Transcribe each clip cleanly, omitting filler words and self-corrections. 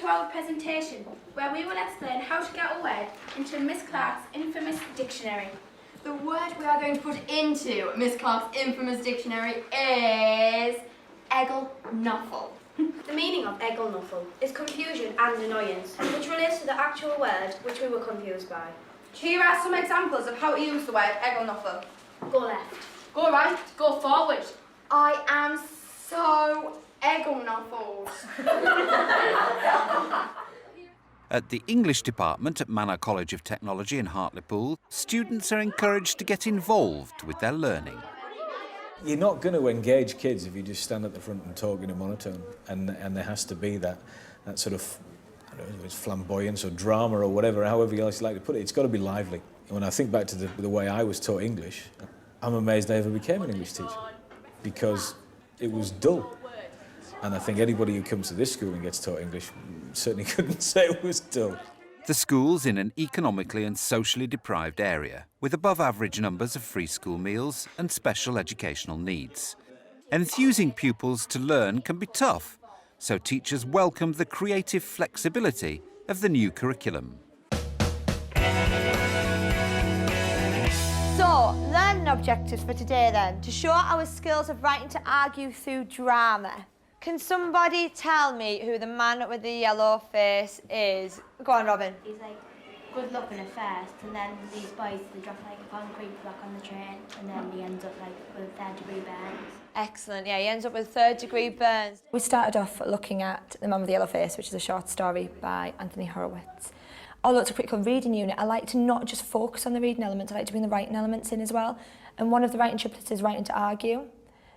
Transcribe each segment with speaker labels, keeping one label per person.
Speaker 1: to our presentation, where we will explain how to get a word into Miss Clark's infamous dictionary.
Speaker 2: The word we are going to put into Miss Clark's infamous dictionary is egglenuffle.
Speaker 3: The meaning of egglenuffle is confusion and annoyance, which relates to the actual word which we were confused by.
Speaker 2: Here are some examples of how to use the word egglenuffle.
Speaker 3: Go left.
Speaker 2: Go right, go forward. I am so egglenuffled.
Speaker 4: At the English department at Manor College of Technology in Hartlepool, students are encouraged to get involved with their learning.
Speaker 5: You're not going to engage kids if you just stand at the front and talk in a monotone, and there has to be that sort of, I don't know, it's flamboyance or drama or whatever, however you like to put it. It's got to be lively. When I think back to the way I was taught English, I'm amazed I ever became an English teacher, because it was dull. And I think anybody who comes to this school and gets taught English certainly couldn't say it was dull.
Speaker 4: The school's in an economically and socially deprived area, with above-average numbers of free school meals and special educational needs. Enthusing pupils to learn can be tough, so teachers welcomed the creative flexibility of the new curriculum.
Speaker 6: So, learning objectives for today then, to show our skills of writing to argue through drama. Can somebody tell me who the man with the yellow face is? Go on, Robin.
Speaker 7: He's like good looking at first, and then these boys, they drop like a concrete block on the train, and then he ends up like with third-degree burns.
Speaker 6: Excellent, yeah, he ends up with third-degree burns.
Speaker 8: We started off looking at The Man with the Yellow Face, which is a short story by Anthony Horowitz. Although it's a critical reading unit, I like to not just focus on the reading elements, I like to bring the writing elements in as well. And one of the writing triplets is writing to argue.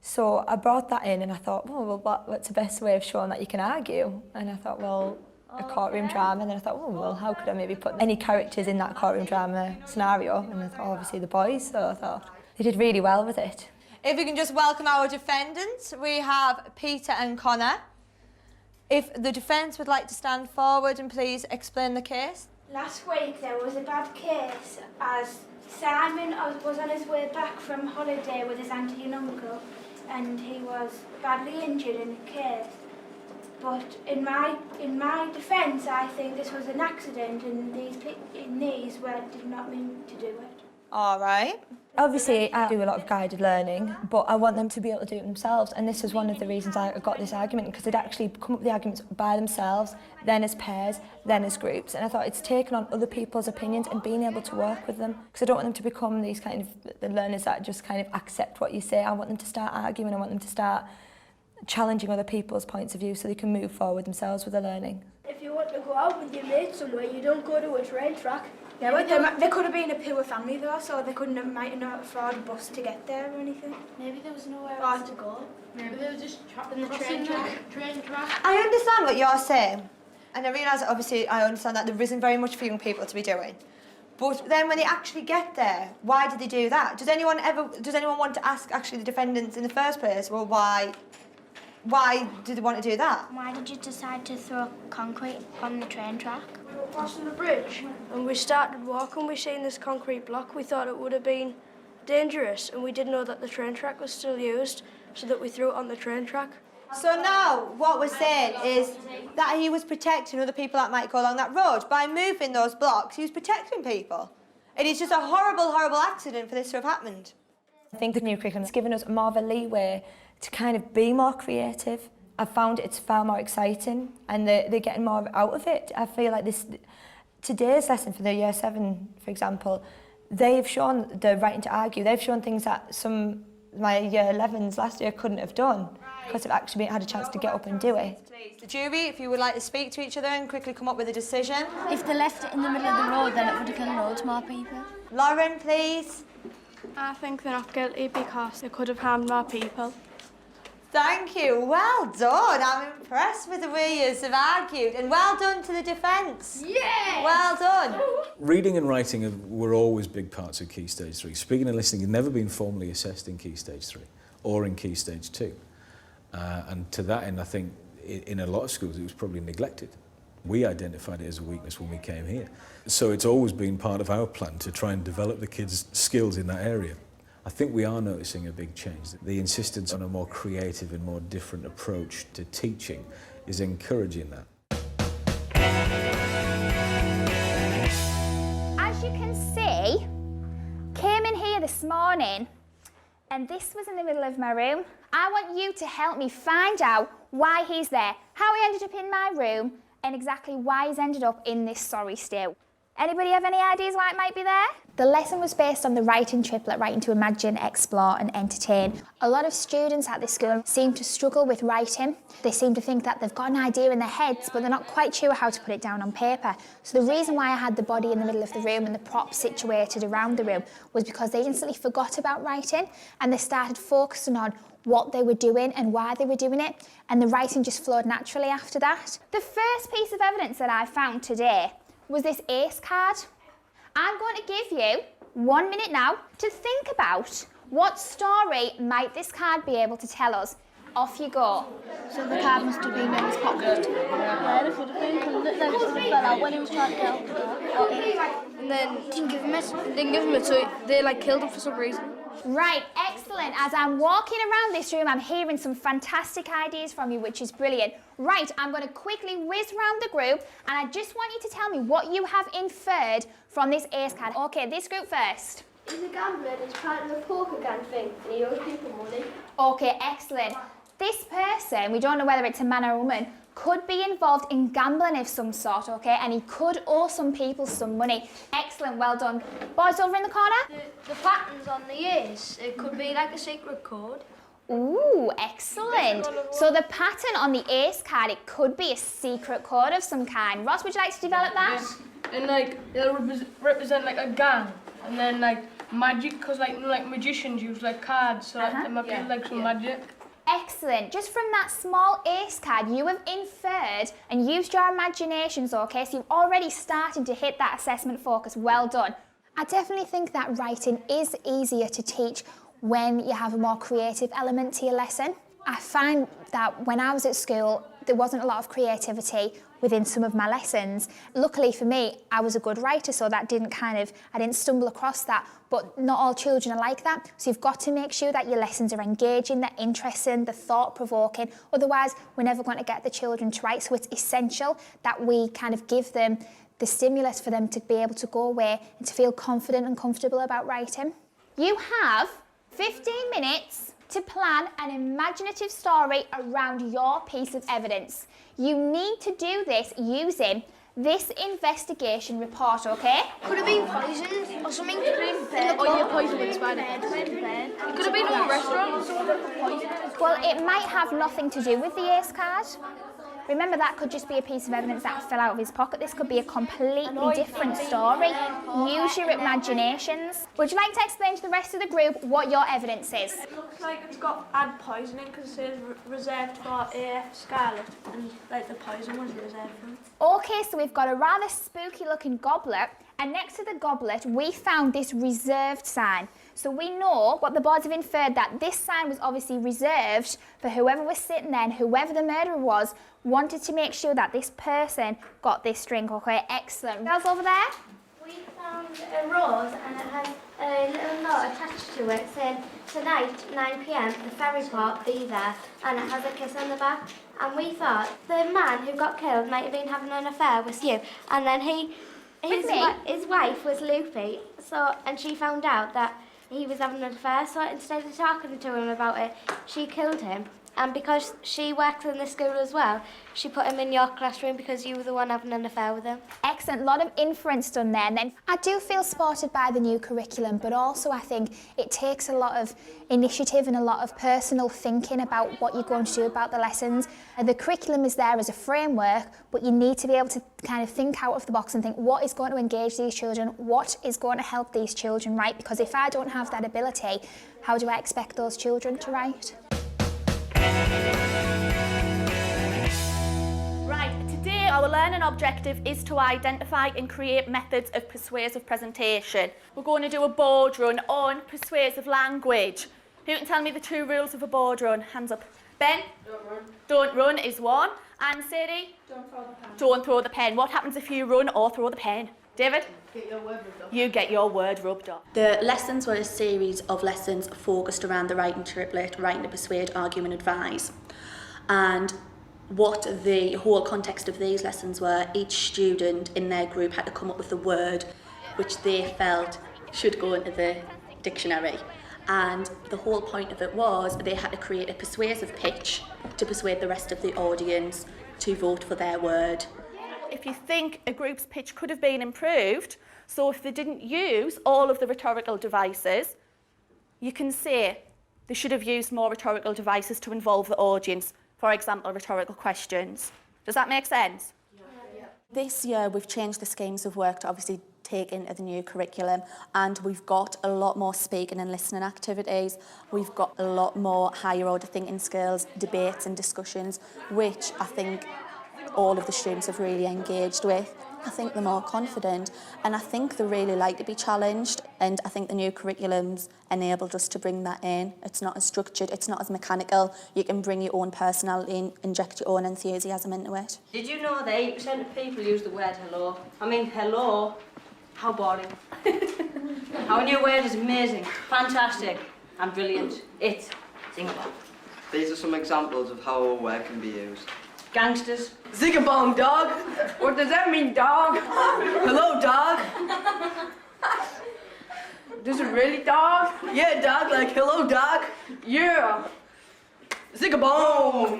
Speaker 8: So I brought that in and I thought, well, what's the best way of showing that you can argue? And I thought, well, a courtroom drama. And then I thought, oh, well, how could I maybe put any characters in that courtroom drama scenario? And I thought, obviously the boys, so I thought they did really well with it.
Speaker 6: If we can just welcome our defendants, we have Peter and Connor. If the defence would like to stand forward and please explain the case.
Speaker 1: Last week there was a bad case as Simon was on his way back from holiday with his auntie and uncle, and he was badly injured in a case. But in my defence, I think this was an accident, and these did not mean to do it.
Speaker 6: All right.
Speaker 8: Obviously, I do a lot of guided learning, but I want them to be able to do it themselves. And this was one of the reasons I got this argument, because they'd actually come up with the arguments by themselves, then as pairs, then as groups. And I thought it's taken on other people's opinions and being able to work with them. Because I don't want them to become these kind of the learners that just kind of accept what you say. I want them to start arguing. I want them to start challenging other people's points of view so they can move forward themselves with their learning.
Speaker 9: If you want to go out with your mates somewhere, you don't go to a train track.
Speaker 1: Yeah, but they could have been a poor family though, so they might not afford a bus to get there or anything.
Speaker 7: Maybe there was nowhere else to go. Maybe they were just trapped in the train track.
Speaker 6: I understand what you're saying, and I realise that obviously I understand that there isn't very much for young people to be doing. But then when they actually get there, why did they do that? Does anyone want to ask actually the defendants in the first place, well, why did they want to do that?
Speaker 7: Why did you decide to throw concrete on the train track?
Speaker 9: We were passing the bridge and we started walking. We seen this concrete block. We thought it would have been dangerous, and we didn't know that the train track was still used, so that we threw it on the train track.
Speaker 6: So now what we're saying is that he was protecting other people that might go along that road. By moving those blocks, he was protecting people. It is just a horrible, horrible accident for this to have happened.
Speaker 8: I think the new curriculum has given us more of a leeway to kind of be more creative. I've found it's far more exciting and they're getting more out of it. I feel like today's lesson for the Year 7, for example, they've shown the writing to argue. They've shown things that some my Year 11s last year couldn't have done because they've actually had a chance to get up and do it.
Speaker 6: The jury, if you would like to speak to each other and quickly come up with a decision.
Speaker 7: If they left it in the middle of the road, then it would have killed loads more people.
Speaker 6: Lauren, please.
Speaker 9: I think they're not guilty because they could have harmed more people.
Speaker 6: Thank you. Well done. I'm impressed with the way you have argued. And well done to the defence.
Speaker 9: Yeah!
Speaker 6: Well done.
Speaker 5: Reading and writing were always big parts of Key Stage 3. Speaking and listening had never been formally assessed in Key Stage 3 or in Key Stage 2. And to that end, I think in a lot of schools it was probably neglected. We identified it as a weakness when we came here. So it's always been part of our plan to try and develop the kids' skills in that area. I think we are noticing a big change. The insistence on a more creative and more different approach to teaching is encouraging that.
Speaker 10: As you can see, came in here this morning and this was in the middle of my room. I want you to help me find out why he's there, how he ended up in my room, and exactly why he's ended up in this sorry state. Anybody have any ideas why it might be there? The lesson was based on the writing triplet, writing to imagine, explore and entertain. A lot of students at this school seem to struggle with writing. They seem to think that they've got an idea in their heads, but they're not quite sure how to put it down on paper. So the reason why I had the body in the middle of the room and the props situated around the room was because they instantly forgot about writing and they started focusing on what they were doing and why they were doing it, and the writing just flowed naturally after that. The first piece of evidence that I found today was this ACE card. I'm going to give you 1 minute now to think about what story might this card be able to tell us. Off you go.
Speaker 9: So the card must have been in his pocket. Yeah, it could have been, couldn't it? Then it fell out when he was trying to kill him. And then didn't give him it, so they killed him for some reason.
Speaker 10: Right, excellent. As I'm walking around this room, I'm hearing some fantastic ideas from you, which is brilliant. Right, I'm going to quickly whiz round the group, and I just want you to tell me what you have inferred from this ACE card. Okay, this group first.
Speaker 9: He's a gambler and he's part of the poker gang thing, and he owes people money.
Speaker 10: Okay, excellent. This person, we don't know whether it's a man or a woman, could be involved in gambling of some sort, okay? And he could owe some people some money. Excellent, well done. Boys over in the corner?
Speaker 9: The patterns on the ears, it could be like a secret code.
Speaker 10: Ooh, excellent. So the pattern on the ACE card, it could be a secret code of some kind. Ross, would you like to develop that?
Speaker 11: And it'll represent a gang, and then magic, because magicians use cards, so it might be some magic.
Speaker 10: Excellent. Just from that small ACE card, you have inferred and used your imaginations, okay? So you've already started to hit that assessment focus. Well done. I definitely think that writing is easier to teach when you have a more creative element to your lesson. I find that when I was at school, there wasn't a lot of creativity within some of my lessons. Luckily for me, I was a good writer, so that I didn't stumble across that, but not all children are like that. So you've got to make sure that your lessons are engaging, they're interesting, they're thought-provoking. Otherwise, we're never going to get the children to write. So it's essential that we give them the stimulus for them to be able to go away and to feel confident and comfortable about writing. You have 15 minutes to plan an imaginative story around your piece of evidence. You need to do this using this investigation report, okay?
Speaker 9: Could have been poisoned or something. Could have been poisoned with spider. It could have been in a restaurant.
Speaker 10: Well, it might have nothing to do with the ACE card. Remember, that could just be a piece of evidence that fell out of his pocket. This could be a completely different story. Use your imaginations. Would you like to explain to the rest of the group what your evidence is?
Speaker 9: It looks like it's got add poisoning because it says reserved for AF Scarlet, and the poison was reserved for him.
Speaker 10: Okay, so we've got a rather spooky looking goblet, and next to the goblet we found this reserved sign. So we know what the boards have inferred, that this sign was obviously reserved for whoever was sitting there, and whoever the murderer was wanted to make sure that this person got this drink. Okay, excellent. Girls over there?
Speaker 7: We found a rose and it has a little note attached to it saying, tonight, 9 p.m, the ferry port, be there, and it has a kiss on the back. And we thought the man who got killed might have been having an affair with you, and then his wife was loopy, and she found out that he was having an affair, so instead of talking to him about it, she killed him. And because she works in the school as well, she put him in your classroom because you were the one having an affair with him.
Speaker 10: Excellent, a lot of inference done there. And then I do feel supported by the new curriculum, but also I think it takes a lot of initiative and a lot of personal thinking about what you're going to do about the lessons. The curriculum is there as a framework, but you need to be able to think out of the box and think what is going to engage these children, what is going to help these children write, because if I don't have that ability, how do I expect those children to write?
Speaker 12: Right, today our learning objective is to identify and create methods of persuasive presentation. We're going to do a board run on persuasive language. Who can tell me the 2 rules of a board run? Hands up. Ben? Don't run. Don't run is 1. And Sadie? Don't throw the pen. Don't throw the pen. What happens if you run or throw the pen? David?
Speaker 13: Get your word rubbed off.
Speaker 12: You get your word rubbed off.
Speaker 13: The lessons were a series of lessons focused around the writing triplet, writing to persuade, argue and advise. And what the whole context of these lessons were. Each student in their group had to come up with a word which they felt should go into the dictionary. And the whole point of it was they had to create a persuasive pitch to persuade the rest of the audience to vote for their word.
Speaker 12: If you think a group's pitch could have been improved, so if they didn't use all of the rhetorical devices, you can say they should have used more rhetorical devices to involve the audience, for example, rhetorical questions. Does that make sense?
Speaker 13: Yeah. This year we've changed the schemes of work to obviously take into the new curriculum, and we've got a lot more speaking and listening activities. We've got a lot more higher order thinking skills, debates and discussions, which I think all of the students have really engaged with. I think they're more confident, and I think they really like to be challenged, and I think the new curriculum's enabled us to bring that in. It's not as structured, it's not as mechanical. You can bring your own personality and inject your own enthusiasm into it.
Speaker 14: Did you know that 8% of people use the word hello? I mean, hello? How boring. Our new word is amazing, fantastic and brilliant. It's Singapore.
Speaker 15: These are some examples of how our word can be used.
Speaker 14: Gangsters.
Speaker 11: Zigabong, dog. What does that mean, dog? Hello, dog. Does it really, dog? Yeah, dog, like hello, dog. Yeah. Zigabong.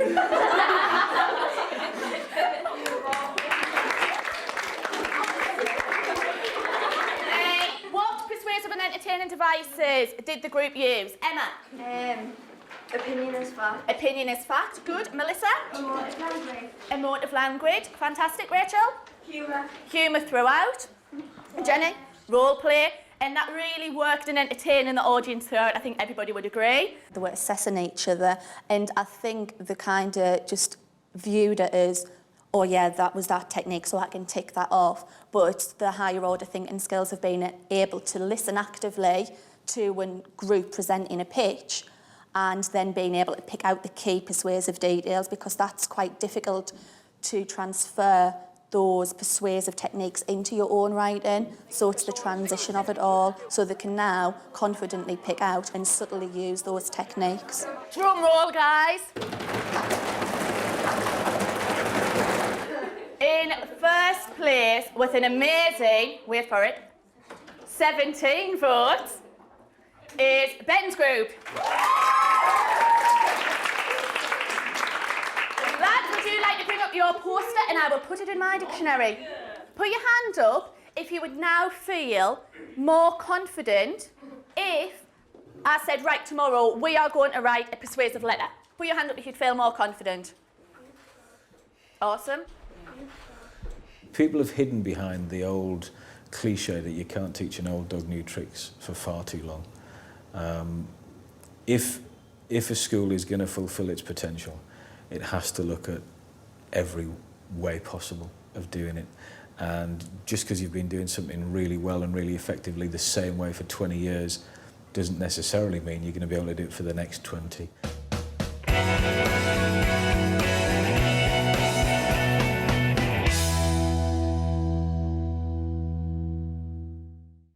Speaker 12: What persuasive and entertaining devices did the group use? Emma?
Speaker 7: Opinion is fact.
Speaker 12: Opinion is fact. Good. Melissa?
Speaker 7: Emotive language.
Speaker 12: Emotive language. Fantastic. Rachel?
Speaker 7: Humour.
Speaker 12: Humour throughout. Jenny? Role play. And that really worked in entertaining the audience throughout. I think everybody would agree.
Speaker 13: They were assessing each other, and I think they kind of just viewed it as, oh yeah, that was that technique, so I can tick that off. But the higher order thinking skills have been able to listen actively to a group presenting a pitch, and then being able to pick out the key persuasive details, because that's quite difficult to transfer those persuasive techniques into your own writing. So it's the transition of it all, so they can now confidently pick out and subtly use those techniques.
Speaker 12: Drum roll, guys. In first place, with an amazing, wait for it, 17 votes, is Ben's group. Lads, would you like to bring up your poster and I will put it in my dictionary? Put your hand up if you would now feel more confident if I said, right, tomorrow we are going to write a persuasive letter. Put your hand up if you'd feel more confident. Awesome.
Speaker 5: People have hidden behind the old cliche that you can't teach an old dog new tricks for far too long. If a school is going to fulfil its potential, it has to look at every way possible of doing it. And just because you've been doing something really well and really effectively the same way for 20 years doesn't necessarily mean you're going to be able to do it for the next 20.